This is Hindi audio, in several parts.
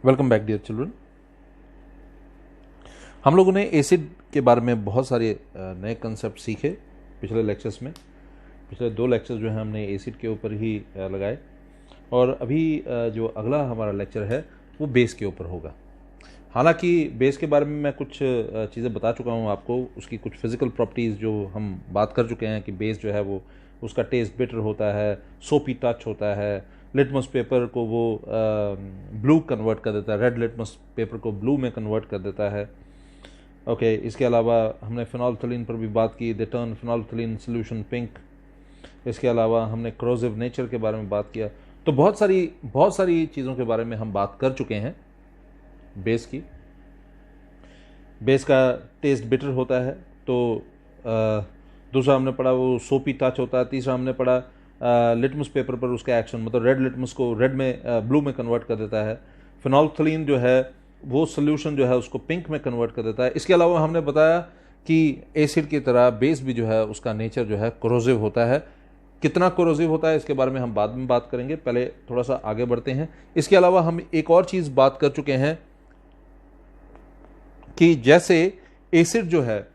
Welcome back dear children. हम लोगों ने एसिड के बारे में बहुत सारे नए कंसेप्ट सीखे पिछले लेक्चर्स में। पिछले 2 लेक्चर्स जो हैं हमने एसिड के ऊपर ही लगाए और अभी जो अगला हमारा लेक्चर है वो बेस के ऊपर होगा। हालांकि बेस के बारे में मैं कुछ चीज़ें बता चुका हूँ आपको, उसकी कुछ फिज़िकल प्रॉपर्टीज़ जो हम बात कर चुके हैं कि बेस जो है वो उसका टेस्ट बिटर होता है, सोपी टच होता है, लिटमस पेपर को वो ब्लू कन्वर्ट कर देता है, रेड लिटमस पेपर को ब्लू में कन्वर्ट कर देता है। ओके, इसके अलावा हमने फिनोल्फ्थलीन पर भी बात की, दे टर्न फिनोल्फ्थलीन सोल्यूशन पिंक। इसके अलावा हमने क्रोजिव नेचर के बारे में बात किया। तो बहुत सारी चीज़ों के बारे में हम बात कर चुके हैं बेस की। बेस का टेस्ट बिटर होता है, तो दूसरा हमने पढ़ा वो सोपी टच होता है। तीसरा हमने पढ़ा लिटमस पेपर पर उसका एक्शन, मतलब रेड लिटमस को रेड में ब्लू में कन्वर्ट कर देता है। फिनोल्फ्थलीन जो है वो सोल्यूशन जो है उसको पिंक में कन्वर्ट कर देता है। इसके अलावा हमने बताया कि एसिड की तरह बेस भी जो है उसका नेचर जो है कोरोसिव होता है। कितना कोरोसिव होता है इसके बारे में हम बाद में बात करेंगे, पहले थोड़ा सा आगे बढ़ते हैं। इसके अलावा हम एक और चीज़ बात कर चुके हैं कि जैसे एसिड जो है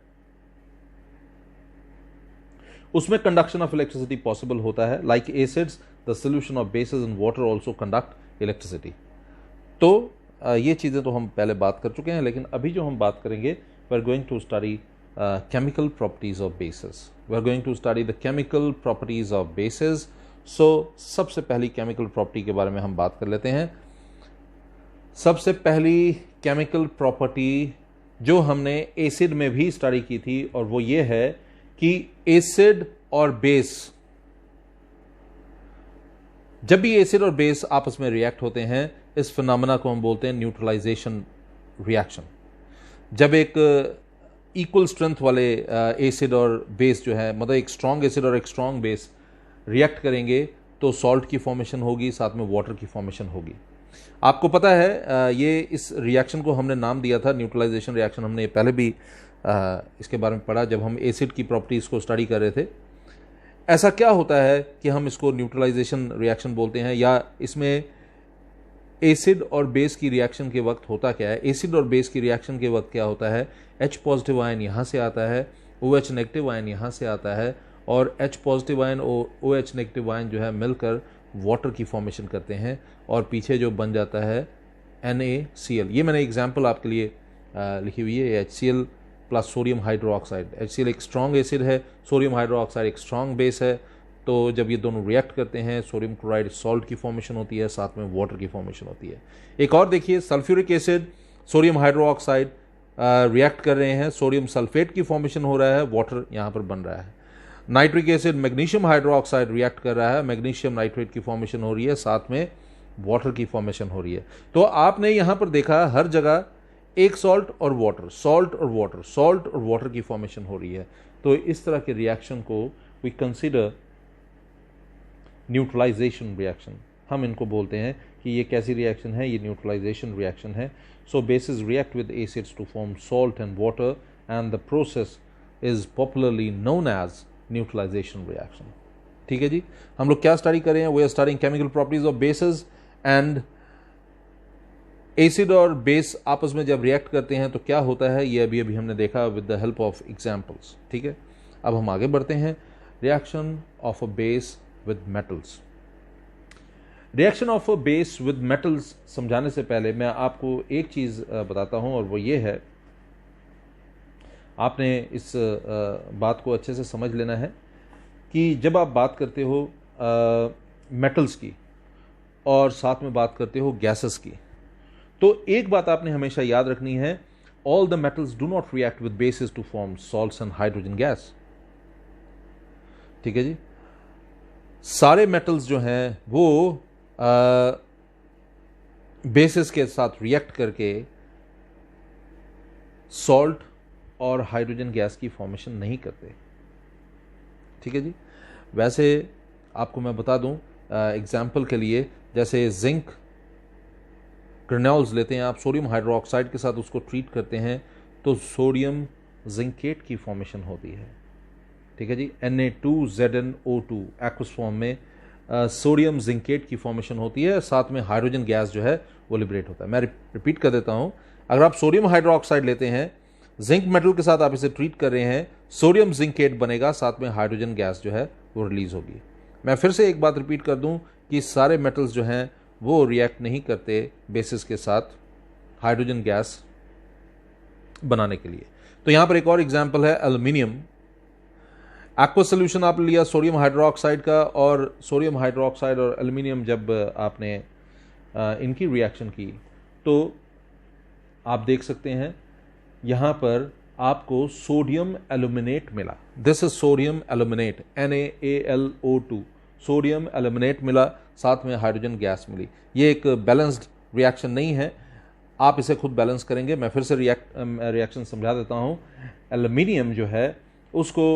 उसमें कंडक्शन ऑफ इलेक्ट्रिसिटी पॉसिबल होता है, like acids the solution of basis in water also conduct electricity. तो ये चीज़ें तो हम पहले बात कर चुके हैं, लेकिन अभी जो हम बात करेंगे we are going to study chemical properties of bases. We are going to study the chemical properties of bases. So सबसे पहली केमिकल प्रॉपर्टी के बारे में हम बात कर लेते हैं। सबसे पहली केमिकल प्रॉपर्टी जो हमने एसिड में भी स्टडी की थी और वो ये है कि एसिड और बेस, जब भी एसिड और बेस आपस में रिएक्ट होते हैं, इस फिनोमेना को हम बोलते हैं न्यूट्रलाइजेशन रिएक्शन। जब एक इक्वल स्ट्रेंथ वाले एसिड और बेस जो है, मतलब एक स्ट्रॉन्ग एसिड और एक स्ट्रॉन्ग बेस रिएक्ट करेंगे तो सॉल्ट की फॉर्मेशन होगी, साथ में वाटर की फॉर्मेशन होगी। आपको पता है ये इस रिएक्शन को हमने नाम दिया था न्यूट्रलाइजेशन रिएक्शन। हमने पहले भी इसके बारे में पढ़ा जब हम एसिड की प्रॉपर्टीज़ को स्टडी कर रहे थे। ऐसा क्या होता है कि हम इसको न्यूट्रलाइजेशन रिएक्शन बोलते हैं, या इसमें एसिड और बेस की रिएक्शन के वक्त होता क्या है? एसिड और बेस की रिएक्शन के वक्त क्या होता है? H पॉजिटिव आयन यहाँ से आता है, OH नेगेटिव आयन यहाँ से आता है, और H पॉजिटिव आयन और OH नेगेटिव आयन जो है मिलकर वाटर की फॉर्मेशन करते हैं और पीछे जो बन जाता है NaCl। ये मैंने एग्जाम्पल आपके लिए लिखी हुई है, HCl plus sodium hydroxide. HCl एक स्ट्रॉन्ग एसिड है, सोडियम हाइड्रोक्साइड एक स्ट्रॉन्ग बेस है। तो जब ये दोनों रिएक्ट करते हैं, सोडियम क्लोराइड सॉल्ट की फॉर्मेशन होती है, साथ में वाटर की फॉर्मेशन होती है। एक और देखिए, sulphuric acid sodium hydroxide react कर रहे हैं, सोडियम सल्फेट की फॉर्मेशन हो रहा है, वाटर यहाँ पर बन रहा है। Nitric acid magnesium hydroxide react कर रहा है, मैग्नीशियम नाइट्रेट की फॉर्मेशन हो रही है, साथ में वाटर की फॉर्मेशन हो रही है। तो आपने यहाँ पर देखा हर जगह एक सॉल्ट और वाटर, सॉल्ट और वाटर, सॉल्ट और वाटर की फॉर्मेशन हो रही है। तो इस तरह के रिएक्शन को वी कंसिडर न्यूट्रलाइजेशन रिएक्शन। हम इनको बोलते हैं कि ये कैसी रिएक्शन है, ये न्यूट्रलाइजेशन रिएक्शन है। So bases react with acids to form salt and water and the process is popularly known as neutralisation reaction. ठीक है जी, हम लोग क्या स्टडी कर रहे हैं? We are studying chemical properties of bases and acid और बेस आपस में जब रिएक्ट करते हैं तो क्या होता है, ये अभी हमने देखा with the help of examples. ठीक है, अब हम आगे बढ़ते हैं। Reaction of a base with metals. Reaction of a base with metals समझाने से पहले मैं आपको एक चीज़ बताता हूं, और वो ये है, आपने इस बात को अच्छे से समझ लेना है कि जब आप बात करते हो मेटल्स की और साथ में बात करते हो गैसेस की, तो एक बात आपने हमेशा याद रखनी है, all the metals do not react with bases to form salts and hydrogen gas. ठीक है जी, सारे मेटल्स जो हैं वो बेसिस के साथ रिएक्ट करके सॉल्ट और हाइड्रोजन गैस की फॉर्मेशन नहीं करते। ठीक है जी, वैसे आपको मैं बता दूं एग्जाम्पल के लिए, जैसे जिंक ग्रेन्यूल्स लेते हैं आप, सोडियम हाइड्रोक्साइड के साथ उसको ट्रीट करते हैं तो सोडियम जिंकेट की फॉर्मेशन होती है। ठीक है जी, Na2ZnO2 एक्वस फॉर्म में सोडियम जिंकेट की फॉर्मेशन होती है, साथ में हाइड्रोजन गैस जो है वो लिबरेट होता है। मैं रिपीट कर देता हूँ, अगर आप सोडियम हाइड्रोक्साइड लेते हैं, जिंक मेटल के साथ आप इसे ट्रीट कर रहे हैं, सोडियम जिंकेट बनेगा, साथ में हाइड्रोजन गैस जो है वो रिलीज होगी। मैं फिर से एक बात रिपीट कर दूं कि सारे मेटल्स जो हैं वो रिएक्ट नहीं करते बेसिस के साथ हाइड्रोजन गैस बनाने के लिए। तो यहां पर एक और एग्जांपल है एल्यूमिनियम। एक्वा सोल्यूशन आपने लिया सोडियम हाइड्रोक्साइड का, और सोडियम हाइड्रोक्साइड और एल्यूमिनियम जब आपने इनकी रिएक्शन की तो आप देख सकते हैं यहां पर आपको सोडियम एल्यूमिनेट मिला। This is sodium aluminate, NaAlO2, sodium aluminate मिला, साथ में हाइड्रोजन गैस मिली। ये एक बैलेंस्ड रिएक्शन नहीं है, आप इसे खुद बैलेंस करेंगे। मैं फिर से रिएक्शन समझा देता हूं। एल्यूमिनियम जो है उसको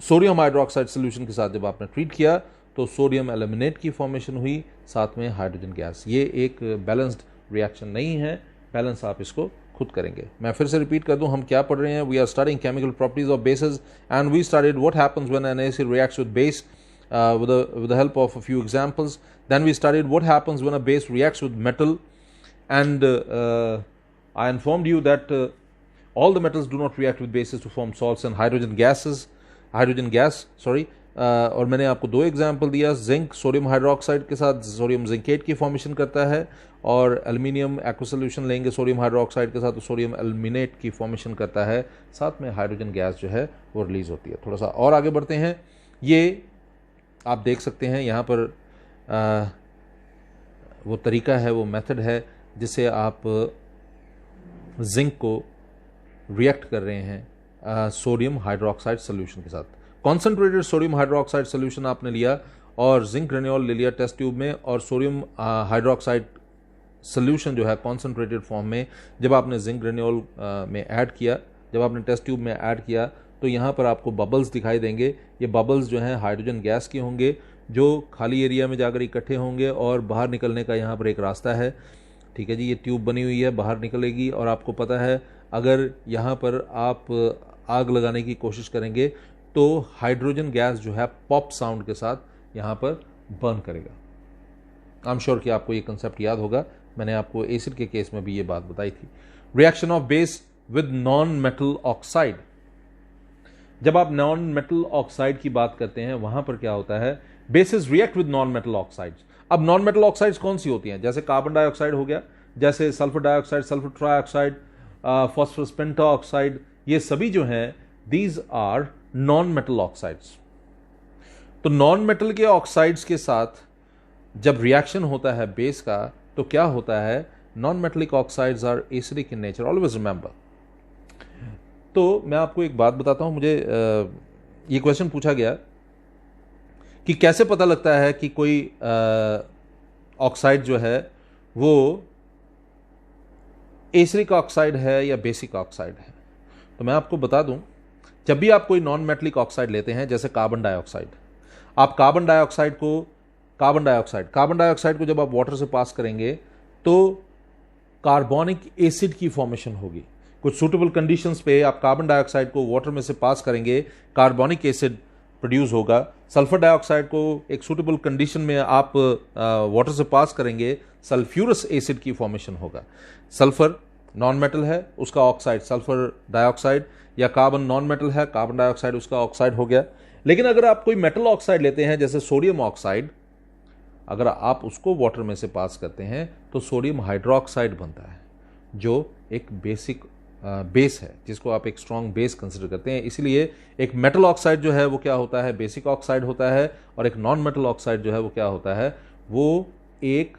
सोडियम हाइड्रोक्साइड सोल्यूशन के साथ जब आपने ट्रीट किया तो सोडियम एल्यूमिनेट की फॉर्मेशन हुई, साथ में हाइड्रोजन गैस। ये एक बैलेंस्ड रिएक्शन नहीं है, बैलेंस आप इसको खुद करेंगे। मैं फिर से रिपीट कर दूं, हम क्या पढ़ रहे हैं? We are studying chemical properties of bases and we studied what happens when an acid reacts with base with the help of a few examples. Then we studied what happens when a base reacts with metal, and I informed you that all the metals do not react with bases to form salts and hydrogen gas, और मैंने आपको दो एग्जाम्पल दिया, जिंक सोडियम हाइड्रोक्साइड के साथ सोडियम जिंकेट की फॉर्मेशन करता है, और एल्यूमिनियम एक्वा सोल्यूशन लेंगे सोडियम हाइड्रोक्साइड के साथ तो सोडियम एल्यूमिनेट की फॉर्मेशन करता है, साथ में हाइड्रोजन गैस जो है वो रिलीज होती है। थोड़ा सा और आगे बढ़ते हैं। ये आप देख सकते हैं यहाँ पर वो तरीका है, वो मेथड है जिससे आप जिंक को रिएक्ट कर रहे हैं सोडियम हाइड्रोक्साइड सोल्यूशन के साथ। कॉन्सेंट्रेटेड सोडियम हाइड्रोक्साइड सोल्यूशन आपने लिया और जिंक ग्रेन्यूल ले लिया टेस्ट ट्यूब में, और सोडियम हाइड्रोक्साइड सोल्यूशन जो है कॉन्सेंट्रेटेड फॉर्म में जब आपने जिंक ग्रेन्यूल में ऐड किया, जब आपने टेस्ट ट्यूब में ऐड किया तो यहाँ पर आपको बबल्स दिखाई देंगे। ये बबल्स जो हैं हाइड्रोजन गैस के होंगे जो खाली एरिया में जाकर इकट्ठे होंगे और बाहर निकलने का यहाँ पर एक रास्ता है। ठीक है जी, ये ट्यूब बनी हुई है, बाहर निकलेगी, और आपको पता है अगर यहाँ पर आप आग लगाने की कोशिश करेंगे तो हाइड्रोजन गैस जो है पॉप साउंड के साथ यहाँ पर बर्न करेगा। आई एम श्योर कि आपको ये कंसेप्ट याद होगा, मैंने आपको एसिड के केस में भी ये बात बताई थी। Reaction of base with non metal oxide. जब आप नॉन मेटल ऑक्साइड की बात करते हैं वहां पर क्या होता है? Bases react with non metal oxides. अब नॉन मेटल ऑक्साइड्स कौन सी होती हैं? जैसे कार्बन डाइऑक्साइड हो गया, जैसे sulphur dioxide, sulphur trioxide, phosphorus pentoxide, ये सभी जो हैं these are non metal oxides. तो नॉन मेटल के ऑक्साइड्स के साथ जब रिएक्शन होता है बेस का तो क्या होता है? Non metallic oxides are acidic in nature, always remember. तो मैं आपको एक बात बताता हूं, मुझे ये क्वेश्चन पूछा गया कि कैसे पता लगता है कि कोई ऑक्साइड जो है वो एसिडिक ऑक्साइड है या बेसिक ऑक्साइड है। तो मैं आपको बता दूं, जब भी आप कोई नॉन मेटलिक ऑक्साइड लेते हैं जैसे कार्बन डाइऑक्साइड, आप कार्बन डाइऑक्साइड को जब आप वाटर से पास करेंगे तो कार्बोनिक एसिड की फॉर्मेशन होगी। कुछ सूटेबल कंडीशंस पे आप कार्बन डाइऑक्साइड को वाटर में से पास करेंगे, कार्बोनिक एसिड प्रोड्यूस होगा। सल्फर डाइऑक्साइड को एक सूटेबल कंडीशन में आप वाटर से पास करेंगे, सल्फ्यूरस एसिड की फॉर्मेशन होगा। सल्फर नॉन मेटल है, उसका ऑक्साइड सल्फर डाइऑक्साइड, या कार्बन नॉन मेटल है, कार्बन डाइऑक्साइड उसका ऑक्साइड हो गया। लेकिन अगर आप कोई मेटल ऑक्साइड लेते हैं जैसे सोडियम ऑक्साइड, अगर आप उसको वाटर में से पास करते हैं तो सोडियम हाइड्रोक्साइड बनता है जो एक बेसिक बेस है, जिसको आप एक स्ट्रॉन्ग बेस कंसिडर करते हैं। इसलिए एक मेटल ऑक्साइड जो है वो क्या होता है? बेसिक ऑक्साइड होता है, और एक नॉन मेटल ऑक्साइड जो है वो क्या होता है? वो एक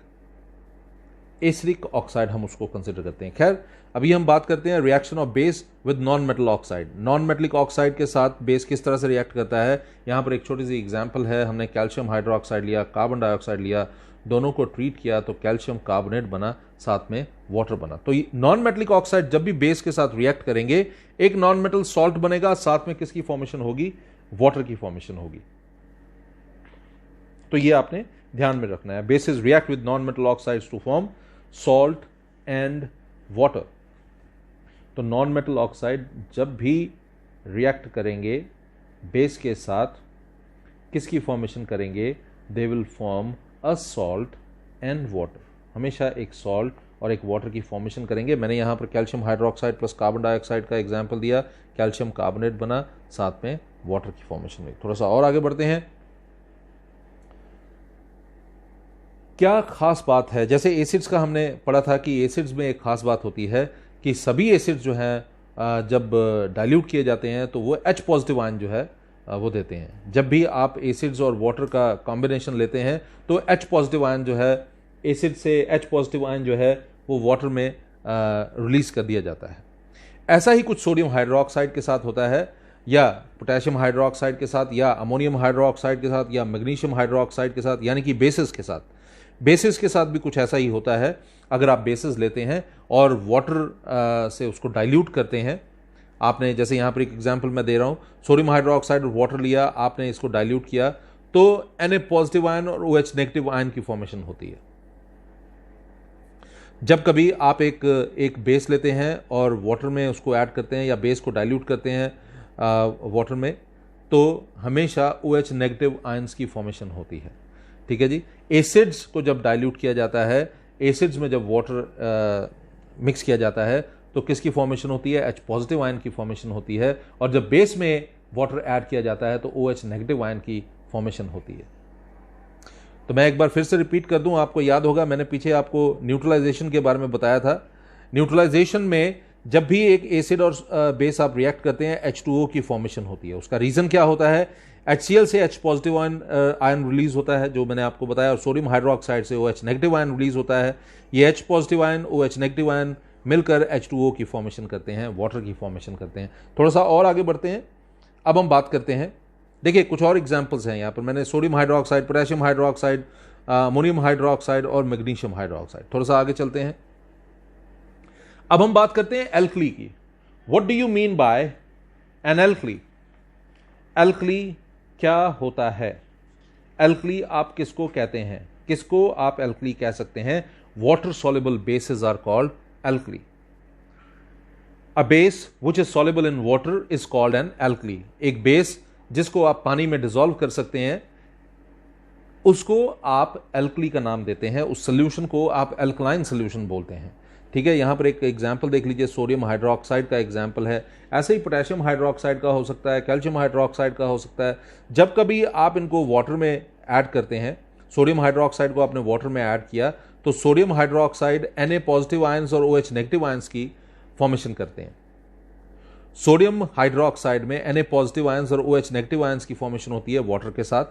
एसिडिक ऑक्साइड हम उसको कंसिडर करते हैं। खैर, अभी हम बात करते हैं reaction of base with non metal oxide. Non metallic oxide के साथ बेस किस तरह से रिएक्ट करता है, यहाँ पर एक छोटी सी एग्जांपल है। हमने कैल्शियम हाइड्रोक्साइड लिया, कार्बन डाइऑक्साइड लिया, दोनों को ट्रीट किया तो कैल्शियम कार्बोनेट बना, साथ में वाटर बना। तो नॉन मेटलिक ऑक्साइड जब भी बेस के साथ रिएक्ट करेंगे एक नॉन मेटल सॉल्ट बनेगा, साथ में किसकी फॉर्मेशन होगी? वाटर की फॉर्मेशन होगी। तो ये आपने ध्यान में रखना है। Bases react with non metal oxides to form salt and water. तो नॉन मेटल ऑक्साइड जब भी रिएक्ट करेंगे बेस के साथ किसकी फॉर्मेशन करेंगे? They will form a salt and water, हमेशा एक सॉल्ट और एक वाटर की फॉर्मेशन करेंगे। मैंने यहाँ पर calcium hydroxide plus carbon dioxide का एग्जाम्पल दिया, कैल्शियम कार्बोनेट बना, साथ में वाटर की फॉर्मेशन हुई। थोड़ा सा और आगे बढ़ते हैं। क्या खास बात है? जैसे एसिड्स का हमने पढ़ा था कि एसिड्स में एक खास बात होती है कि सभी एसिड्स जो हैं जब डाइल्यूट किए जाते हैं तो वो H पॉजिटिव आयन जो है वो देते हैं। जब भी आप एसिड्स और वाटर का कॉम्बिनेशन लेते हैं तो H पॉजिटिव आयन जो है एसिड से H पॉजिटिव आयन जो है वो वाटर में रिलीज कर दिया जाता है। ऐसा ही कुछ सोडियम हाइड्रोक्साइड के साथ होता है, या पोटेशियम हाइड्रोक्साइड के साथ, या अमोनियम हाइड्रोक्साइड के साथ, या मैग्नीशियम हाइड्रोक्साइड के साथ, यानी कि बेसिस के साथ। बेसिस के साथ भी कुछ ऐसा ही होता है। अगर आप बेसिस लेते हैं और वाटर से उसको डाइल्यूट करते हैं, आपने जैसे यहाँ पर एक एग्जांपल मैं दे रहा हूँ, सोडियम हाइड्रोक्साइड और वाटर लिया, आपने इसको डाइल्यूट किया तो Na पॉजिटिव आयन और OH नेगेटिव आयन की फॉर्मेशन होती है। जब कभी आप एक बेस लेते हैं और वाटर में उसको ऐड करते हैं या बेस को डाइल्यूट करते हैं वाटर में, तो हमेशा OH नेगेटिव आयंस की फॉर्मेशन होती है। ठीक है जी। एसिड्स को जब डाइल्यूट किया जाता है, एसिड्स में जब वाटर मिक्स किया जाता है तो किसकी फॉर्मेशन होती है? H पॉजिटिव आयन की फॉर्मेशन होती है। और जब बेस में वाटर ऐड किया जाता है तो OH नेगेटिव आयन की फॉर्मेशन होती है। तो मैं एक बार फिर से रिपीट कर दूं, आपको याद होगा मैंने पीछे आपको न्यूट्रलाइजेशन के बारे में बताया था। न्यूट्रलाइजेशन में जब भी एक एसिड और बेस आप रिएक्ट करते हैं H2O की फॉर्मेशन होती है। उसका रीजन क्या होता है? HCl से H पॉजिटिव आयन रिलीज होता है, जो मैंने आपको बताया, और सोडियम हाइड्रोक्साइड से OH नेगेटिव आयन रिलीज होता है। ये H positive ion OH negative ion मिलकर H2O की फॉर्मेशन करते हैं, वाटर की फॉर्मेशन करते हैं। थोड़ा सा और आगे बढ़ते हैं। अब हम बात करते हैं, देखिए कुछ और एग्जाम्पल्स हैं यहाँ पर। मैंने sodium hydroxide, potassium hydroxide, ammonium hydroxide और मैग्नीशियम हाइड्रोक्साइड। थोड़ा सा आगे चलते हैं। अब हम बात करते हैं एल्कली की। What do you mean by an alkali? Alkali क्या होता है? एल्कली आप किसको कहते हैं? किसको आप एल्कली कह सकते हैं? Water soluble bases are called alkali. A base which is soluble in water is called an alkali. एक बेस जिसको आप पानी में डिसॉल्व कर सकते हैं उसको आप एल्कली का नाम देते हैं। उस सोल्यूशन को आप एल्कलाइन सोल्यूशन बोलते हैं। ठीक है। यहां पर एक एग्जांपल देख लीजिए, सोडियम हाइड्रोक्साइड का एग्जांपल है। ऐसे ही पोटेशियम हाइड्रोक्साइड का हो सकता है, कैल्शियम हाइड्रोक्साइड का हो सकता है। जब कभी आप इनको वाटर में ऐड करते हैं, सोडियम हाइड्रोक्साइड को आपने वाटर में ऐड किया तो sodium hydroxide Na positive ions और OH नेगेटिव आयंस की फॉर्मेशन करते हैं। सोडियम हाइड्रोक्साइड में Na पॉजिटिव आयंस और OH नेगेटिव आयंस की फॉर्मेशन होती है वाटर के साथ।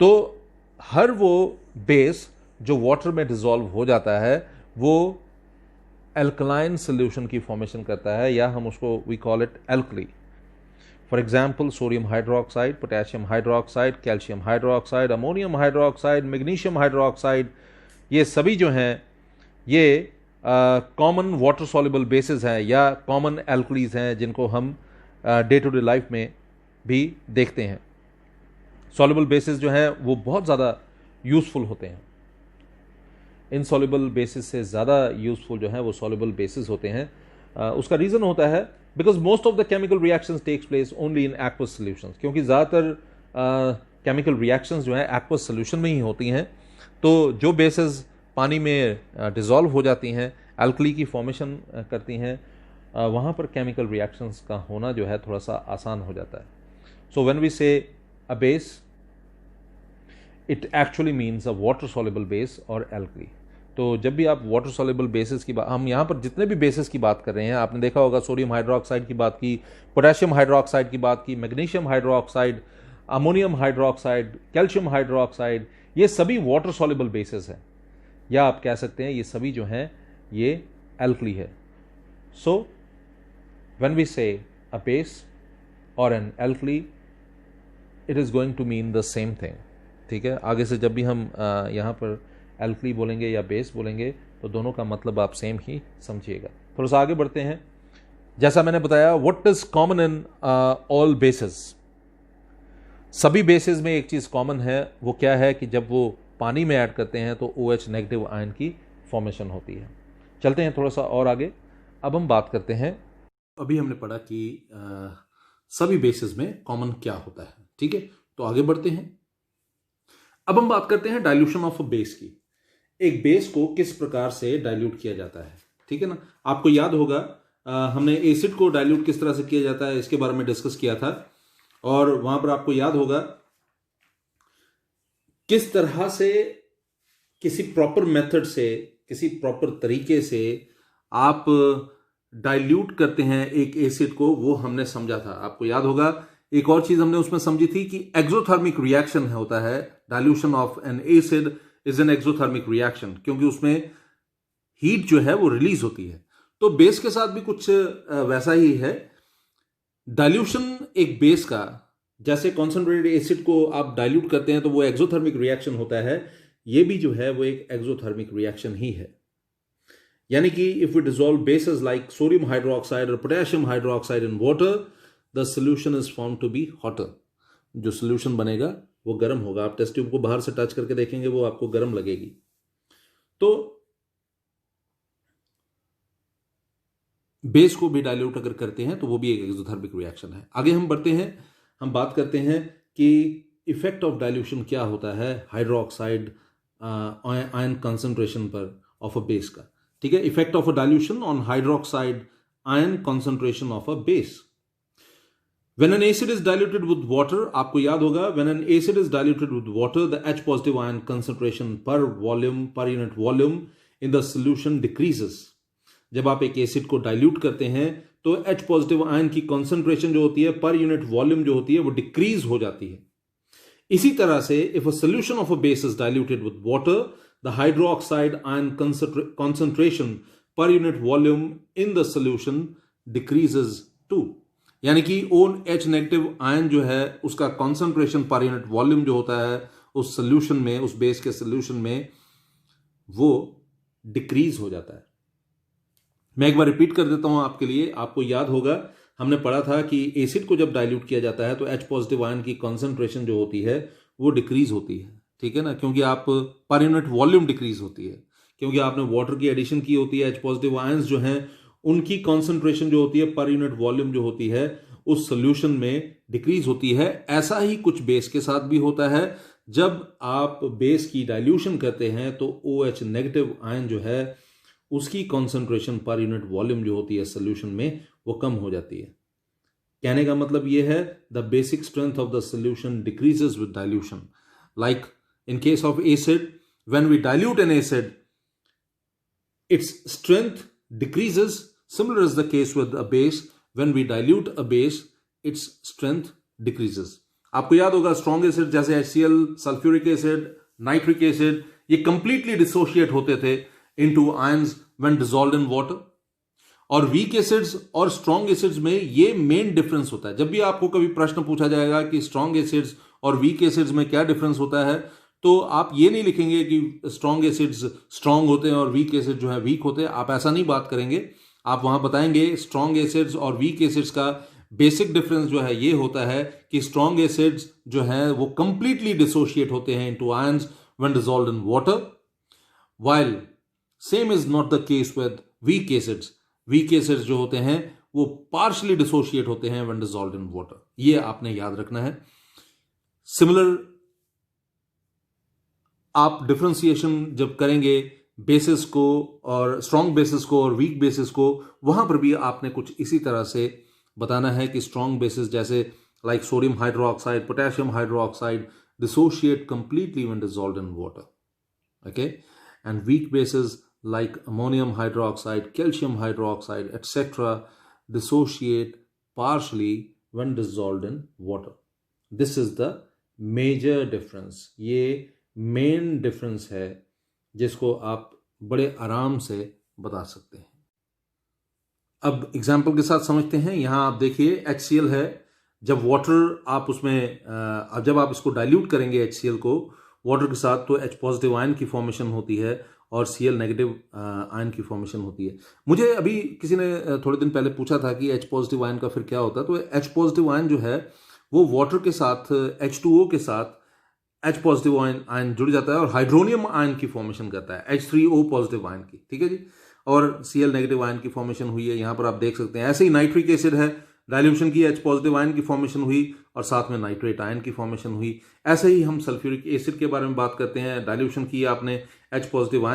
तो हर वो बेस जो वाटर में डिसॉल्व हो जाता है वो एल्कलाइन सोल्यूशन की फॉर्मेशन करता है, या हम उसको we call it alkali. For example sodium hydroxide, potassium hydroxide, calcium hydroxide, ammonium hydroxide, magnesium hydroxide, ये सभी जो हैं ये कॉमन वाटर सॉल्युबल बेसिस हैं या कॉमन एल्कलीज हैं, जिनको हम डे टू डे लाइफ में भी देखते हैं। सॉल्युबल बेसिस जो हैं वो बहुत ज़्यादा यूज़फुल होते हैं। इनसॉल्युबल बेसिस से ज़्यादा यूज़फुल जो हैं वो सॉल्युबल बेसिस होते हैं। उसका रीज़न होता है because most of the chemical reactions takes place only in aqueous solutions, क्योंकि ज़्यादातर केमिकल रिएक्शंस जो हैं एक्वस सॉल्यूशन में ही होती हैं। तो जो बेसिस पानी में डिसॉल्व हो जाती हैं, एल्कली की फॉर्मेशन करती हैं, वहाँ पर केमिकल रिएक्शंस का होना जो है थोड़ा सा आसान हो जाता है। सो when we say a base, it actually means a water soluble base और एल्कली। तो जब भी आप वाटर सॉल्युबल बेसिस की बात, हम यहाँ पर जितने भी बेसिस की बात कर रहे हैं, आपने देखा होगा सोडियम हाइड्रोक्साइड की बात की, पोटेशियम हाइड्रोक्साइड की बात की, magnesium hydroxide, ammonium hydroxide, calcium hydroxide, ये सभी वाटर सॉल्युबल बेसिस हैं, या आप कह सकते हैं ये सभी जो हैं ये एल्कली है। सो when we say a base or an alkali, it is going to mean the same thing. ठीक है। आगे से जब भी हम यहाँ पर एल्कली बोलेंगे या बेस बोलेंगे तो दोनों का मतलब आप सेम ही समझिएगा। थोड़ा सा आगे बढ़ते हैं। जैसा मैंने बताया, what is common in all basis? सभी बेसिस में एक चीज़ कॉमन है, वो क्या है कि जब वो पानी में ऐड करते हैं तो OH नेगेटिव आयन की फॉर्मेशन होती है। चलते हैं थोड़ा सा और आगे। अब हम बात करते हैं, अभी हमने पढ़ा कि सभी बेसिस में कॉमन क्या होता है। ठीक है। तो आगे बढ़ते हैं। अब हम बात करते हैं डाइल्यूशन ऑफ अ बेस की। एक बेस को किस प्रकार से डाइल्यूट किया जाता है, ठीक है ना। आपको याद होगा हमने एसिड को डाइल्यूट किस तरह से किया जाता है इसके बारे में डिस्कस किया था, और वहां पर आपको याद होगा किस तरह से किसी प्रॉपर मेथड से, किसी प्रॉपर तरीके से आप डाइल्यूट करते हैं एक एसिड को, वो हमने समझा था। आपको याद होगा एक और चीज हमने उसमें समझी थी कि एक्सोथर्मिक रिएक्शन होता है। Dilution of N acid is an exothermic reaction, क्योंकि उसमें हीट जो है वो रिलीज होती है। तो बेस के साथ भी कुछ वैसा ही है। डाइल्यूशन एक बेस का, जैसे कॉन्सेंट्रेटेड एसिड को आप डाइल्यूट करते हैं तो वो एक्सोथर्मिक रिएक्शन होता है, ये भी जो है वो एक एक्सोथर्मिक रिएक्शन ही है। यानी कि if we dissolve bases like sodium hydroxide और potassium hydroxide in water, the solution is found to be hotter. जो सोल्यूशन बनेगा वो गर्म होगा। आप टेस्ट ट्यूब को बाहर से टच करके देखेंगे, वो आपको गर्म लगेगी। तो बेस को भी डाइल्यूट अगर करते हैं तो वो भी एक एक्सोथर्मिक रिएक्शन है। आगे हम बढ़ते हैं, हम बात करते हैं कि इफेक्ट ऑफ डाइल्यूशन क्या होता है हाइड्रोक्साइड आयन कंसंट्रेशन पर ऑफ अ बेस का। ठीक है, effect of a dilution on hydroxide ion concentration of a base. When an acid is diluted with water, आपको याद होगा, when an acid is diluted with water, the H positive ion concentration per unit volume in the solution decreases. जब आप एक एसिड को डाइल्यूट करते हैं तो H पॉजिटिव आयन की कॉन्सेंट्रेशन जो होती है पर यूनिट वॉल्यूम जो होती है वो डिक्रीज हो जाती है। इसी तरह से if a solution of a base is diluted with water, the hydroxide ion concentration per unit volume in the solution decreases too. यानी कि OH नेगेटिव आयन जो है उसका कॉन्सेंट्रेशन पर यूनिट वॉल्यूम जो होता है उस सोल्यूशन में, उस बेस के सोल्यूशन में, वो डिक्रीज हो जाता है। मैं एक बार रिपीट कर देता हूं आपके लिए। आपको याद होगा हमने पढ़ा था कि एसिड को जब डाइल्यूट किया जाता है तो H पॉजिटिव आयन की कॉन्सेंट्रेशन जो होती है वो डिक्रीज होती है, ठीक है ना, क्योंकि आप पर यूनिट वॉल्यूम डिक्रीज होती है, क्योंकि आपने वाटर की एडिशन की होती है। H पॉजिटिव आयंस जो हैं उनकी कॉन्सेंट्रेशन जो होती है पर यूनिट वॉल्यूम जो होती है उस सोल्यूशन में डिक्रीज होती है। ऐसा ही कुछ बेस के साथ भी होता है। जब आप बेस की डाइल्यूशन करते हैं तो OH नेगेटिव आयन जो है उसकी कॉन्सेंट्रेशन पर यूनिट वॉल्यूम जो होती है सोल्यूशन में वो कम हो जाती है। कहने का मतलब यह है the basic strength of the solution decreases with dilution. Like in case of acid, when we dilute an acid, its strength decreases. Similar is the case with a base. When we dilute a base, its strength decreases. आपको याद होगा स्ट्रॉन्ग एसिड जैसे HCl, sulphuric acid, nitric acid, ये कंप्लीटली डिसोशिएट होते थे into ions when dissolved in water. और वीक एसिड्स और स्ट्रॉन्ग एसिड्स में ये मेन डिफरेंस होता है। जब भी आपको कभी प्रश्न पूछा जाएगा कि स्ट्रॉन्ग एसिड्स और वीक एसिड्स में क्या डिफरेंस होता है, तो आप ये नहीं लिखेंगे कि स्ट्रॉन्ग एसिड्स स्ट्रॉन्ग होते हैं और वीक एसिड जो है वीक होते हैं। आप ऐसा नहीं बात करेंगे। आप वहां बताएंगे स्ट्रॉन्ग एसिड्स और वीक एसिड्स का बेसिक डिफरेंस जो है ये होता है कि स्ट्रॉन्ग एसिड्स जो है वो कंप्लीटली डिसोशिएट होते हैं into ions when dissolved in water, while same is not the case with weak acids. Weak acids जो होते हैं वो पार्शियली डिसोशिएट होते हैं व्हेन डिसॉल्व्ड इन वाटर। ये आपने याद रखना है। सिमिलर आप डिफरेंशिएशन जब करेंगे बेसिस को और स्ट्रॉन्ग बेसिस को और वीक बेसिस को, वहां पर भी आपने कुछ इसी तरह से बताना है कि स्ट्रॉन्ग बेसिस जैसे like sodium hydroxide, potassium hydroxide dissociate completely when dissolved in water, okay, and weak bases like ammonium hydroxide, calcium hydroxide, etc. dissociate partially when dissolved in water. This is the major difference. ये main difference है जिसको आप बड़े आराम से बता सकते हैं। अब एग्जाम्पल के साथ समझते हैं। यहां आप देखिए HCl है। जब वाटर आप उसमें जब आप इसको डाइल्यूट करेंगे HCl को वाटर के साथ, तो H पॉजिटिव आयन की फॉर्मेशन होती है और Cl नेगेटिव आयन की फॉर्मेशन होती है। मुझे अभी किसी ने थोड़े दिन पहले पूछा था कि H पॉजिटिव आयन का फिर क्या होता है। तो H पॉजिटिव आयन जो है वो वाटर के साथ H2O के साथ H पॉजिटिव आयन जुड़ जाता है और हाइड्रोनियम आयन की फॉर्मेशन करता है H3O पॉजिटिव आयन की, ठीक है जी। और Cl नेगेटिव आयन की फॉर्मेशन हुई है, यहां पर आप देख सकते हैं। ऐसे ही नाइट्रिक एसिड है। डाइल्यूशन की H पॉजिटिव आयन की फॉर्मेशन हुई और साथ में नाइट्रेट आयन की फॉर्मेशन हुई। ऐसे ही हम सल्फ्यूरिक एसिड के बारे में बात करते हैं, डाइल्यूशन की आपने H पॉजिटिव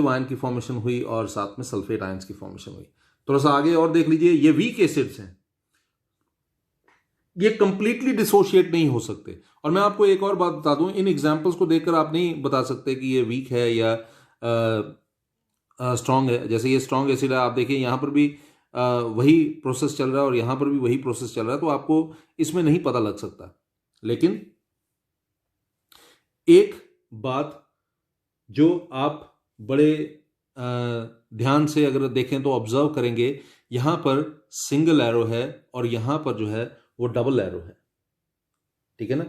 आयन की फॉर्मेशन हुई और साथ में सल्फेट आयंस की फॉर्मेशन हुई। थोड़ा सा आगे और देख लीजिए, ये वीक एसिड्स हैं, ये कंप्लीटली डिसोशिएट नहीं हो सकते। और मैं आपको एक और बात बता दूं, इन एग्जांपल्स को देखकर आप नहीं बता सकते कि ये वीक है या स्ट्रांग है। जैसे ये स्ट्रांग एसिड है, आप देखिए यहां पर भी वही प्रोसेस चल रहा है और यहां पर भी वही प्रोसेस चल रहा है, तो आपको इसमें नहीं पता लग सकता। लेकिन एक बात जो आप बड़े ध्यान से अगर देखें तो ऑब्जर्व करेंगे, यहां पर सिंगल एरो है और यहां पर जो है वो डबल एरो है, ठीक है ना।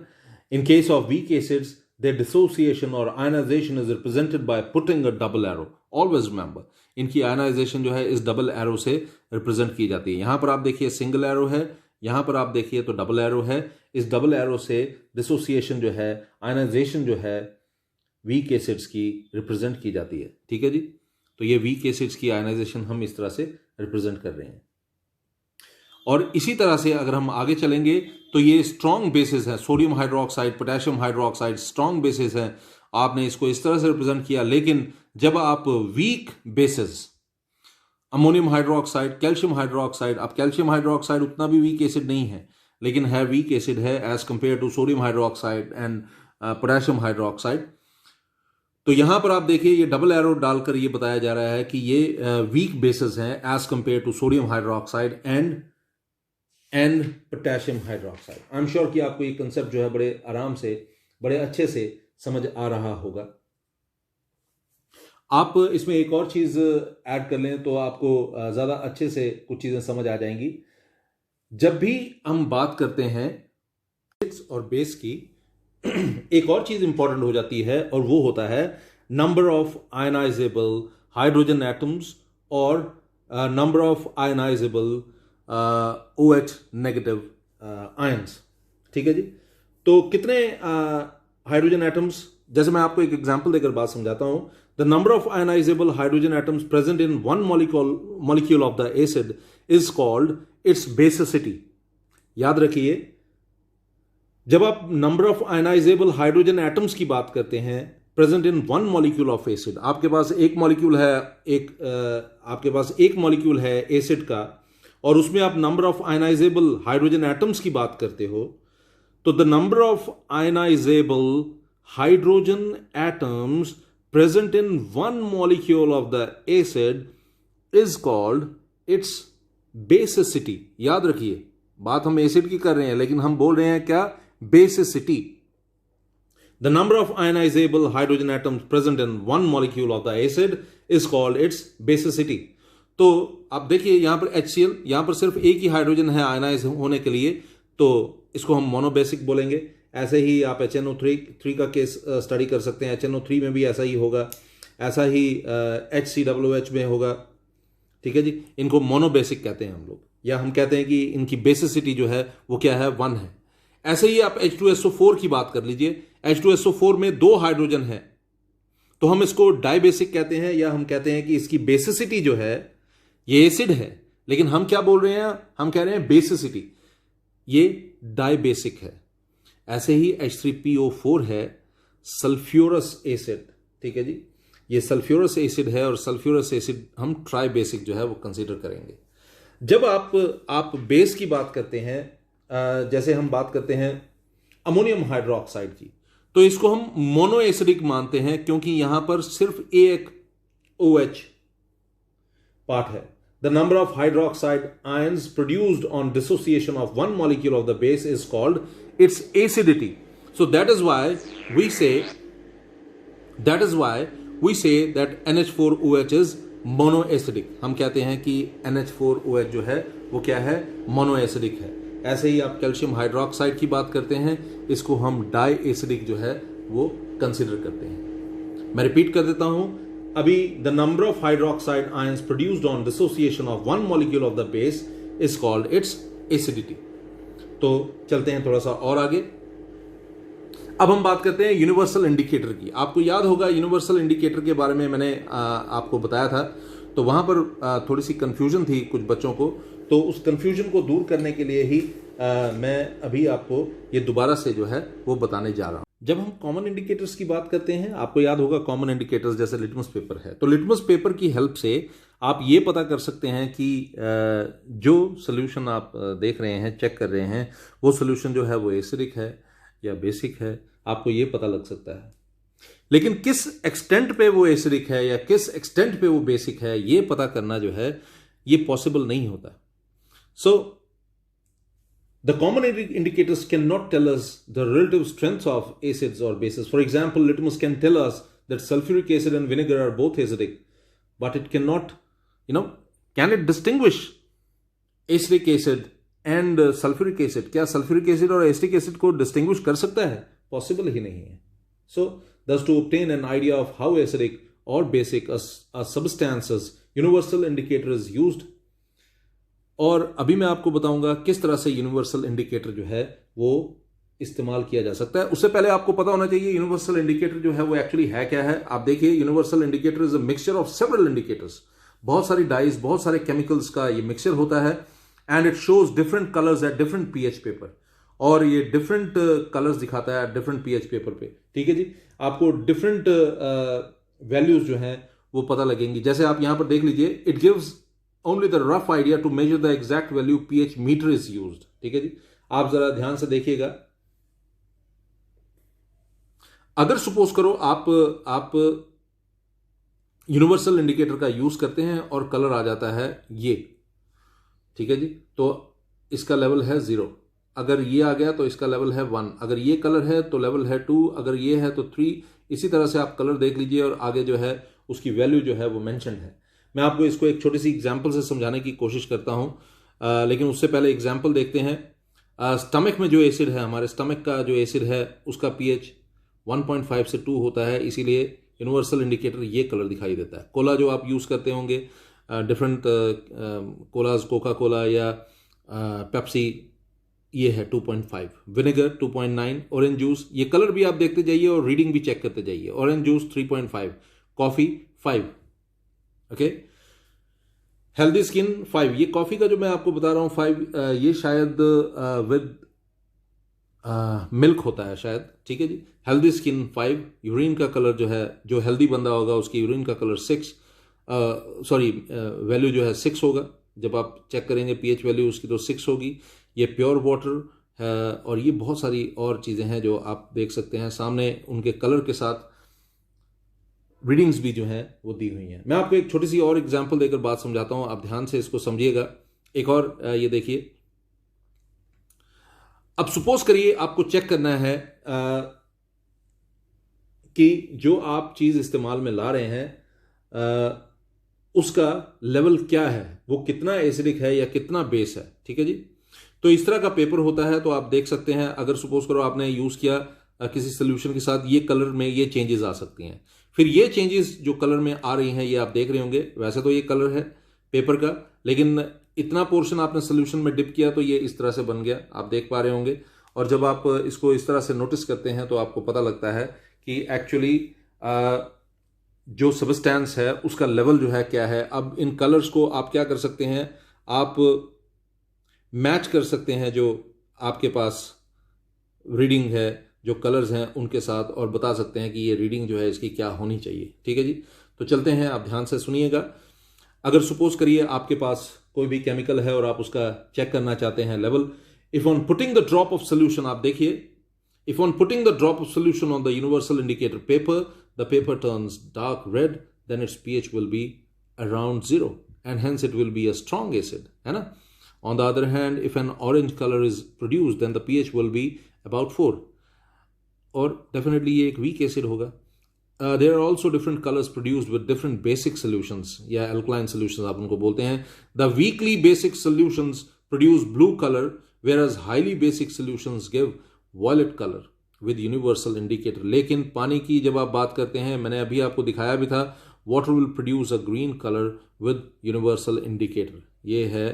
इन case of weak acids their dissociation or ionization is represented by putting a double arrow. Always remember, इनकी ionization जो है इस डबल एरो से रिप्रेजेंट की जाती है। यहां पर आप देखिए सिंगल एरो है, यहां पर आप देखिए तो डबल एरो है। इस डबल एरो से डिसोसिएशन जो है, आयनाइजेशन जो है वीक एसिड्स की रिप्रेजेंट की जाती है, ठीक है जी। तो ये वीक एसिड्स की आयनाइजेशन हम इस तरह से रिप्रेजेंट कर रहे हैं। और इसी तरह से अगर हम आगे चलेंगे तो ये स्ट्रॉन्ग बेसिस है, sodium hydroxide, potassium hydroxide strong bases है, आपने इसको इस तरह से रिप्रेजेंट किया। लेकिन जब आप weak bases, ammonium hydroxide, calcium hydroxide, अब कैल्शियम हाइड्रोक्साइड उतना भी वीक एसिड नहीं है, लेकिन है वीक एसिड है as compared to sodium hydroxide and potassium hydroxide. तो यहां पर आप देखिए ये डबल एरो डालकर ये बताया जा रहा है कि ये वीक बेसिस हैं as compared to sodium hydroxide and potassium hydroxide. I am sure कि आपको ये कंसेप्ट जो है बड़े आराम से, बड़े अच्छे से समझ आ रहा होगा। आप इसमें एक और चीज ऐड कर लें तो आपको ज्यादा अच्छे से कुछ चीजें समझ आ जाएंगी। जब भी हम बात करते हैं और बेस की, एक और चीज इंपॉर्टेंट हो जाती है और वो होता है number of ionisable hydrogen atoms और number of ionisable OH negative ions, ठीक है जी। तो कितने हाइड्रोजन एटम्स, जैसे मैं आपको एक एग्जांपल देकर बात समझाता हूं। The number of ionisable hydrogen atoms present in one molecule of the acid is called its basicity. याद रखिए, जब आप number of ionisable hydrogen atoms की बात करते हैं present in one molecule of acid, आपके पास एक मॉलिक्यूल है, आपके पास एक मॉलिक्यूल है एसिड का, और उसमें आप number of ionisable hydrogen atoms की बात करते हो, तो the number of ionisable hydrogen atoms present in one molecule of the acid is called its basicity. याद रखिए, बात हम एसिड की कर रहे हैं लेकिन हम बोल रहे हैं क्या, basicity. The number of ionisable hydrogen atoms present in one molecule of the acid is called its basicity. तो आप देखिए यहां पर HCl, यहां पर सिर्फ एक ही हाइड्रोजन है आयनाइज होने के लिए, तो इसको हम मोनोबेसिक बोलेंगे। ऐसे ही आप HNO3 का केस स्टडी कर सकते हैं, HNO3 में भी ऐसा ही होगा, ऐसा ही HCOOH में होगा, ठीक है जी। इनको मोनोबेसिक कहते हैं हम लोग, या हम कहते हैं कि इनकी बेसिसिटी जो है वो क्या है, 1 है। ऐसे ही आप H2SO4 की बात कर लीजिए, H2SO4 में 2 हाइड्रोजन है, तो हम इसको डाइबेसिक कहते हैं, या हम कहते हैं कि इसकी बेसिसिटी जो है, ये एसिड है लेकिन हम क्या बोल रहे हैं, हम कह रहे हैं बेसिसिटी, ये डाइबेसिक है। ऐसे ही H3PO4 है सल्फ्यूरस एसिड, ठीक है जी, ये सल्फ्यूरस एसिड है और सल्फ्यूरस एसिड हम ट्राइबेसिक जो है वो कंसीडर करेंगे। जब आप बेस की बात करते हैं, जैसे हम बात करते हैं अमोनियम हाइड्रोक्साइड की, तो इसको हम मोनो एसिडिक मानते हैं क्योंकि यहां पर सिर्फ एक OH पार्ट है। The number of hydroxide ions produced on dissociation of one molecule of the base is called its acidity. So that is why we say that NH4OH is monoacidic. हम कहते हैं कि NH4OH जो है वो क्या है, मोनोएसिडिक है। ऐसे ही आप कैल्शियम हाइड्रोक्साइड की बात करते हैं, इसको हम डाई एसिडिक जो है वो कंसिडर करते हैं। मैं रिपीट कर देता हूं, अभी the number of hydroxide ions produced on dissociation of one molecule of the base is called it's acidity. तो चलते हैं थोड़ा सा और आगे। अब हम बात करते हैं यूनिवर्सल इंडिकेटर की। आपको याद होगा यूनिवर्सल इंडिकेटर के बारे में मैंने आपको बताया था, तो वहां पर थोड़ी सी कंफ्यूजन थी कुछ बच्चों को। तो उस कंफ्यूजन को दूर करने के लिए ही मैं अभी आपको ये दोबारा से जो है वो बताने जा रहा हूँ। जब हम कॉमन इंडिकेटर्स की बात करते हैं, आपको याद होगा कॉमन इंडिकेटर्स जैसे लिटमस पेपर है, तो लिटमस पेपर की हेल्प से आप ये पता कर सकते हैं कि जो सोल्यूशन आप देख रहे हैं, चेक कर रहे हैं, वो सोल्यूशन जो है वो एसिडिक है या बेसिक है, आपको ये पता लग सकता है। लेकिन किस एक्सटेंट पे वो एसिडिक है या किस एक्सटेंट पे वो बेसिक है, ये पता करना जो है ये पॉसिबल नहीं होता। सो the common indicators cannot tell us the relative strengths of acids or bases. For example, litmus can tell us that sulfuric acid and vinegar are both acidic, but it cannot, can it distinguish acidic acid and sulfuric acid? क्या sulfuric acid और acetic acid को distinguish कर सकता है? Possible ही नहीं है. So, thus to obtain an idea of how acidic or basic a substance's universal indicator is used. और अभी मैं आपको बताऊंगा किस तरह से यूनिवर्सल इंडिकेटर जो है वो इस्तेमाल किया जा सकता है। उससे पहले आपको पता होना चाहिए यूनिवर्सल इंडिकेटर जो है वो एक्चुअली है क्या है। आप देखिए, universal indicator is a mixture of several indicators, बहुत सारी डाइज, बहुत सारे केमिकल्स का ये मिक्सचर होता है, and it shows different colours at different pH paper, और ये डिफरेंट कलर्स दिखाता है डिफरेंट पीएच पेपर पे। ठीक है जी, आपको डिफरेंट वैल्यूज जो हैं वो पता लगेंगी। जैसे आप यहां पर देख लीजिए, it gives only the rough idea to measure the exact value pH meter is used। ठीक है जी, आप जरा ध्यान से देखिएगा। अगर सपोज करो आप यूनिवर्सल इंडिकेटर का यूज करते हैं और कलर आ जाता है ये, ठीक है जी, तो इसका लेवल है 0। अगर ये आ गया तो इसका लेवल है 1, अगर ये कलर है तो लेवल है 2, अगर ये है तो 3। इसी तरह से आप कलर देख लीजिए और आगे जो है उसकी वैल्यू जो है वो मेंशन्ड है। मैं आपको इसको एक छोटी सी एग्जांपल से समझाने की कोशिश करता हूं, लेकिन उससे पहले एग्जांपल देखते हैं। स्टमक में जो एसिड है, हमारे स्टमक का जो एसिड है उसका पीएच 1.5 से 2 होता है, इसीलिए यूनिवर्सल इंडिकेटर ये कलर दिखाई देता है। कोला जो आप यूज़ करते होंगे, डिफरेंट कोलाज, कोका कोला या पेप्सी, ये है 2.5, विनेगर 2.9, ऑरेंज जूस, ये कलर भी आप देखते जाइए और रीडिंग भी चेक करते जाइए। Orange juice 3.5, coffee 5, okay, healthy skin 5। ये कॉफी का जो मैं आपको बता रहा हूं 5, ये शायद विद मिल्क होता है शायद। ठीक है जी, हेल्दी स्किन 5। यूरिन का कलर जो है, जो हेल्दी बंदा होगा उसकी यूरिन का कलर 6, वैल्यू जो है 6 होगा। जब आप चेक करेंगे पीएच वैल्यू उसकी तो 6 होगी। ये प्योर वाटर है, और ये बहुत सारी और चीज़ें हैं जो आप देख सकते हैं सामने, उनके कलर के साथ रीडिंग्स भी जो हैं वो दी हुई हैं। मैं आपको एक छोटी सी और एग्जांपल देकर बात समझाता हूं, आप ध्यान से इसको समझिएगा। एक और ये देखिए, अब सपोज करिए आपको चेक करना है कि जो आप चीज इस्तेमाल में ला रहे हैं उसका लेवल क्या है, वो कितना एसिडिक है या कितना बेस है। ठीक है जी, तो इस तरह का पेपर होता है। तो आप देख सकते हैं, अगर सपोज करो आपने यूज किया किसी सोल्यूशन के साथ, ये कलर में ये चेंजेस आ सकती हैं। फिर ये चेंजेस जो कलर में आ रही हैं ये आप देख रहे होंगे। वैसे तो ये कलर है पेपर का, लेकिन इतना पोर्शन आपने सोल्यूशन में डिप किया तो ये इस तरह से बन गया, आप देख पा रहे होंगे। और जब आप इसको इस तरह से नोटिस करते हैं तो आपको पता लगता है कि एक्चुअली जो सब्सटेंस है उसका लेवल जो है क्या है। अब इन कलर्स को आप क्या कर सकते हैं, आप मैच कर सकते हैं जो आपके पास रीडिंग है, जो कलर्स हैं उनके साथ, और बता सकते हैं कि ये रीडिंग जो है इसकी क्या होनी चाहिए। ठीक है जी, तो चलते हैं, आप ध्यान से सुनिएगा। अगर सपोज करिए आपके पास कोई भी केमिकल है और आप उसका चेक करना चाहते हैं level, if on putting the drop of solution, आप देखिए, if on putting the drop of solution on the universal indicator paper, the paper turns dark red, then its pH will be around 0 and hence it will be a strong acid, है ना। On the other hand, if an orange colour is produced, then the pH will be about 4, और डेफिनेटली ये एक वीक एसिड होगा। There are also different colours produced with different basic solutions या एल्कलाइन सोल्यूशंस आप उनको बोलते हैं। The weakly basic solutions produce blue colour, whereas highly basic solutions give violet color with universal indicator। लेकिन पानी की जब आप बात करते हैं, मैंने अभी आपको दिखाया भी था, water will produce a green color with universal indicator। ये है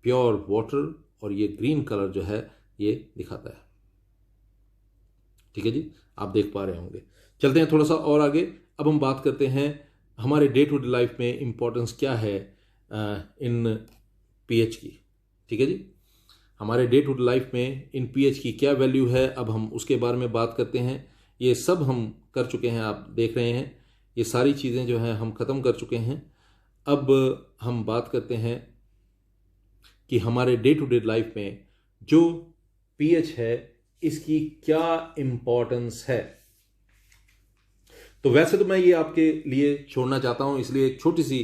प्योर वाटर और ये ग्रीन कलर जो है ये दिखाता है। ठीक है जी, आप देख पा रहे होंगे। चलते हैं थोड़ा सा और आगे। अब हम बात करते हैं हमारे डे टू डे लाइफ में इंपॉर्टेंस क्या है इन पीएच की। ठीक है जी। हमारे डे टू डे लाइफ में इन पीएच की क्या वैल्यू है, अब हम उसके बारे में बात करते हैं। ये सब हम कर चुके हैं, आप देख रहे हैं ये सारी चीज़ें जो हैं हम ख़त्म कर चुके हैं। अब हम बात करते हैं कि हमारे डे टू डे लाइफ में जो पीएच है इसकी क्या इम्पोर्टेंस है। तो वैसे तो मैं ये आपके लिए छोड़ना चाहता हूं, इसलिए एक छोटी सी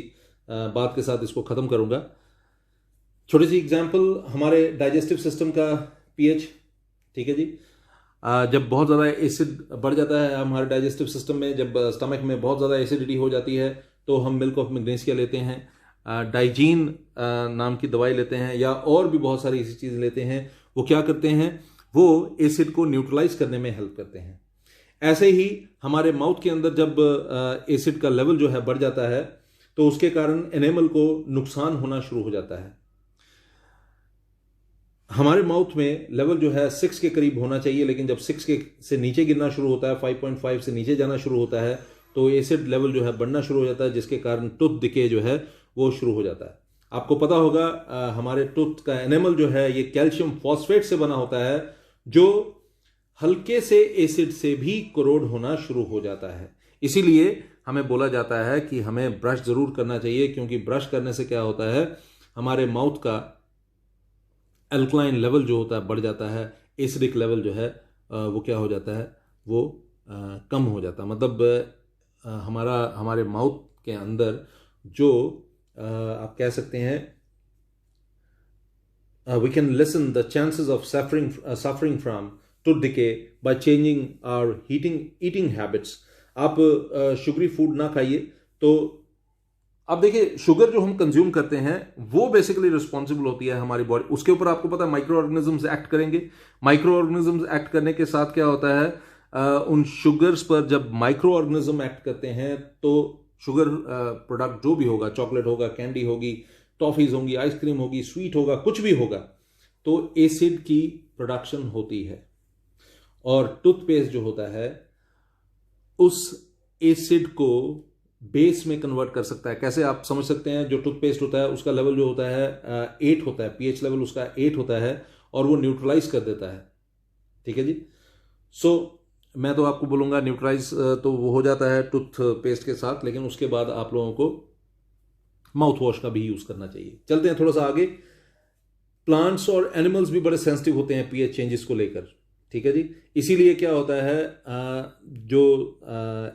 बात के साथ इसको ख़त्म करूंगा। छोटी सी एग्जांपल, हमारे डाइजेस्टिव सिस्टम का पीएच, ठीक है जी। जब बहुत ज़्यादा एसिड बढ़ जाता है हमारे डाइजेस्टिव सिस्टम में, जब स्टमक में बहुत ज़्यादा एसिडिटी हो जाती है तो हम मिल्क ऑफ मैग्नीशिया लेते हैं, डाइजीन नाम की दवाई लेते हैं, या और भी बहुत सारी ऐसी चीज़ लेते हैं। वो क्या करते हैं, वो एसिड को न्यूट्रलाइज करने में हेल्प करते हैं। ऐसे ही हमारे माउथ के अंदर जब एसिड का लेवल जो है बढ़ जाता है तो उसके कारण एनिमल को नुकसान होना शुरू हो जाता है। हमारे माउथ में लेवल जो है 6 के करीब होना चाहिए, लेकिन जब 6 के से नीचे गिरना शुरू होता है, 5.5 से नीचे जाना शुरू होता है, तो एसिड लेवल जो है बढ़ना शुरू हो जाता है, जिसके कारण टूथ डिके जो है वो शुरू हो जाता है। आपको पता होगा हमारे टूथ का एनिमल जो है ये कैल्शियम फॉस्फेट से बना होता है, जो हल्के से एसिड से भी कोरोड होना शुरू हो जाता है। इसीलिए हमें बोला जाता है कि हमें ब्रश जरूर करना चाहिए, क्योंकि ब्रश करने से क्या होता है, हमारे माउथ का अल्कलाइन लेवल जो होता है बढ़ जाता है, एसिडिक लेवल जो है वो क्या हो जाता है, वो कम हो जाता है। मतलब हमारे माउथ के अंदर जो आप कह सकते हैं, we can lessen the chances of suffering from tooth decay by changing our eating habits. आप शुगरी फूड ना खाइए। तो अब देखिए, शुगर जो हम कंज्यूम करते हैं वो बेसिकली रिस्पॉन्सिबल होती है हमारी बॉडी, उसके ऊपर आपको पता है माइक्रो ऑर्गेनिजम्स एक्ट करेंगे। माइक्रो ऑर्गेनिजम्स एक्ट करने के साथ क्या होता है, उन शुगर्स पर जब माइक्रो ऑर्गेनिज्म एक्ट करते हैं तो शुगर प्रोडक्ट जो भी होगा, चॉकलेट होगा, कैंडी होगी, टॉफीज होंगी, आइसक्रीम होगी, स्वीट होगा, कुछ भी होगा, तो एसिड की प्रोडक्शन होती है। और टूथपेस्ट जो होता है उस एसिड को बेस में कन्वर्ट कर सकता है। कैसे आप समझ सकते हैं, जो टूथपेस्ट होता है उसका लेवल जो होता है 8 होता है, पीएच लेवल उसका 8 होता है, और वो न्यूट्रलाइज कर देता है। ठीक है जी। सो मैं तो आपको बोलूंगा न्यूट्रलाइज तो वो हो जाता है टूथपेस्ट के साथ, लेकिन उसके बाद आप लोगों को माउथ वॉश का भी यूज करना चाहिए। चलते हैं थोड़ा सा आगे। प्लांट्स और एनिमल्स भी बड़े सेंसिटिव होते हैं पीएच चेंजेस को लेकर। ठीक है जी। इसीलिए क्या होता है, जो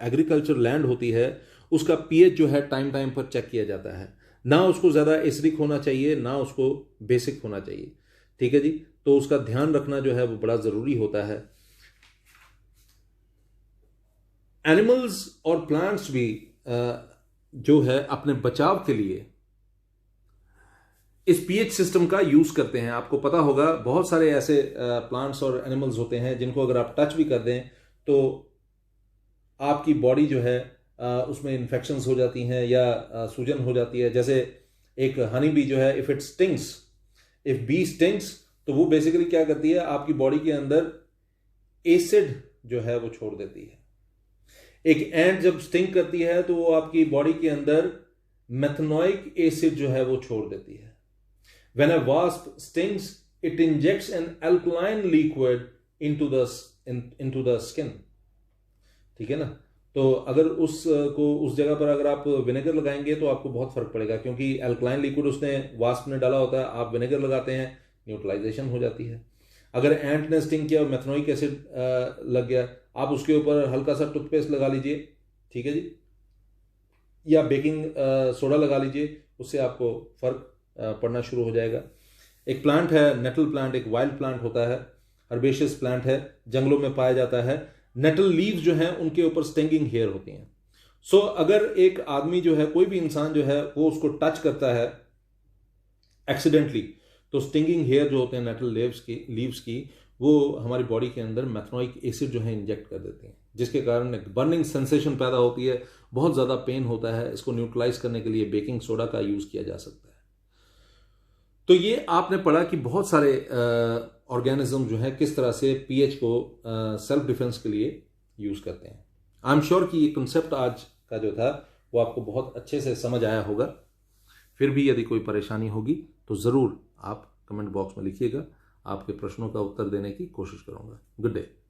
एग्रीकल्चर लैंड होती है उसका पीएच जो है टाइम टाइम पर चेक किया जाता है। ना उसको ज़्यादा एसिडिक होना चाहिए, ना उसको बेसिक होना चाहिए। ठीक है जी। तो उसका ध्यान रखना जो है वो बड़ा ज़रूरी होता है। एनिमल्स और प्लांट्स भी जो है अपने बचाव के लिए इस पीएच सिस्टम का यूज करते हैं। आपको पता होगा बहुत सारे ऐसे प्लांट्स और एनिमल्स होते हैं जिनको अगर आप टच भी कर दें तो आपकी बॉडी जो है उसमें इन्फेक्शंस हो जाती हैं या सूजन हो जाती है। जैसे एक हनी बी जो है, if it stings, if bee stings, तो वो बेसिकली क्या करती है, आपकी बॉडी के अंदर एसिड जो है वो छोड़ देती है। एक एंट जब स्टिंग करती है तो वो आपकी बॉडी के अंदर मेथनोइक एसिड जो है वो छोड़ देती है। When a wasp stings, it injects an alkaline liquid into the skin. ठीक है ना। तो अगर उस जगह पर अगर आप विनेगर लगाएंगे तो आपको बहुत फर्क पड़ेगा, क्योंकि अल्कलाइन लिक्विड उसने वास्प ने डाला होता है, आप विनेगर लगाते हैं, न्यूट्रलाइजेशन हो जाती है। अगर एंट ने स्टिंग किया और मेथनोइक एसिड लग गया, आप उसके ऊपर हल्का सा टूथपेस्ट लगा लीजिए, ठीक है जी, या बेकिंग सोडा लगा लीजिए, उससे आपको फर्क पड़ना शुरू हो जाएगा। एक प्लांट है नेटल प्लांट, एक वाइल्ड प्लांट होता है, हर्बेशियस प्लांट है, जंगलों में पाया जाता है। नेटल लीव्स जो हैं उनके ऊपर स्टिंगिंग हेयर होती हैं। सो अगर एक आदमी जो है, कोई भी इंसान जो है, वो उसको टच करता है एक्सीडेंटली, तो स्टिंगिंग हेयर जो होते हैं नेटल लीव्स की, वो हमारी बॉडी के अंदर मेथनोइक एसिड जो है इंजेक्ट कर देते हैं, जिसके कारण एक बर्निंग सेंसेशन पैदा होती है, बहुत ज़्यादा पेन होता है। इसको न्यूट्रलाइज करने के लिए बेकिंग सोडा का यूज़ किया जा सकता है। तो ये आपने पढ़ा कि बहुत सारे ऑर्गेनिज्म जो है किस तरह से पीएच को सेल्फ डिफेंस के लिए यूज़ करते हैं। आई एम श्योर कि ये कंसेप्ट आज का जो था वो आपको बहुत अच्छे से समझ आया होगा। फिर भी यदि कोई परेशानी होगी तो ज़रूर आप कमेंट बॉक्स में लिखिएगा, आपके प्रश्नों का उत्तर देने की कोशिश करूँगा। Good day.